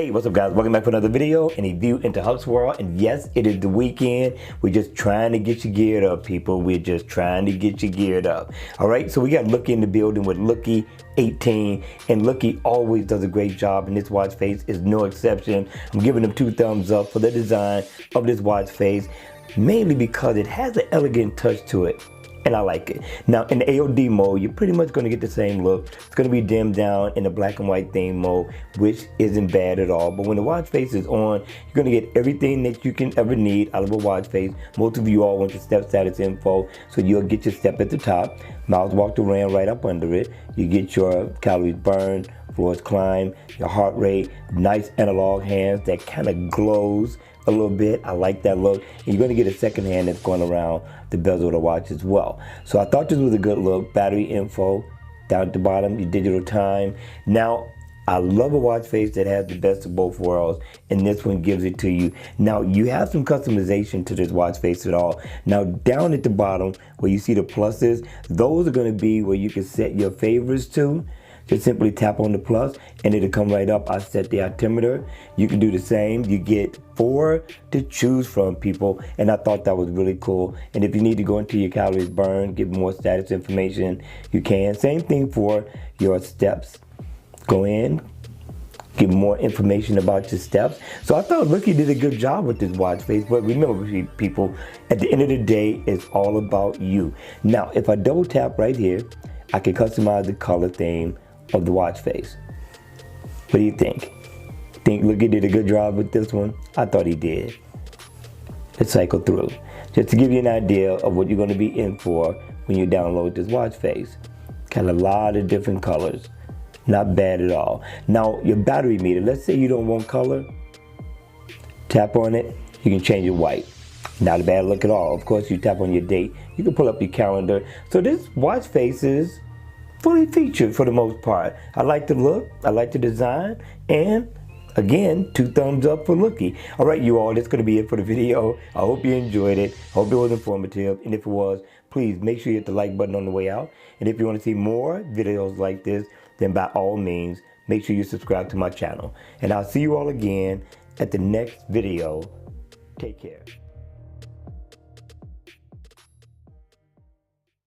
Hey, what's up guys? Welcome back for another video and a view into Huck's World. And yes, it is the weekend. We're just trying to get you geared up, people. We're just trying to get you geared up. All right, so we got Lookie in the building with Lookie 18, and Lookie always does a great job, and this watch face is no exception. I'm giving them 2 thumbs up for the design of this watch face, mainly because it has an elegant touch to it. And I like it. Now in the AOD mode, you're pretty much gonna get the same look. It's gonna be dimmed down in the black and white theme mode, which isn't bad at all. But when the watch face is on, you're gonna get everything that you can ever need out of a watch face. Most of you all want your step status info, so you'll get your step at the top. Miles walked around right up under it. You get your calories burned, floors climb, your heart rate, nice analog hands that kind of glows a little bit. I like that look. And you're going to get a second hand that's going around the bezel of the watch as well. So I thought this was a good look. Battery info down at the bottom, your digital time. Now, I love a watch face that has the best of both worlds, and this one gives it to you. Now, you have some customization to this watch face at all. Now, down at the bottom where you see the pluses, those are going to be where you can set your favorites to. Just simply tap on the plus and it'll come right up. I set the altimeter. You can do the same. You get 4 to choose from, people, and I thought that was really cool. And if you need to go into your calories burned, get more status information, you can. Same thing for your steps. Go in, get more information about your steps. So I thought Lookie did a good job with this watch face, but remember people, at the end of the day, it's all about you. Now, if I double tap right here, I can customize the color theme of the watch face. What do you think? Think Lookie did a good job with this one? I thought he did. Let's cycle through, just to give you an idea of what you're going to be in for when you download this watch face. Got a lot of different colors. Not bad at all. Now, your battery meter, let's say you don't want color. Tap on it, you can change it white. Not a bad look at all. Of course, you tap on your date, you can pull up your calendar. So this watch face is fully featured for the most part. I like the look, I like the design, and again, 2 thumbs up for Lookie. All right, you all, that's going to be it for the video. I hope you enjoyed it. Hope it was informative, and if it was, please make sure you hit the like button on the way out. And if you want to see more videos like this, then by all means, make sure you subscribe to my channel. And I'll see you all again at the next video. Take care.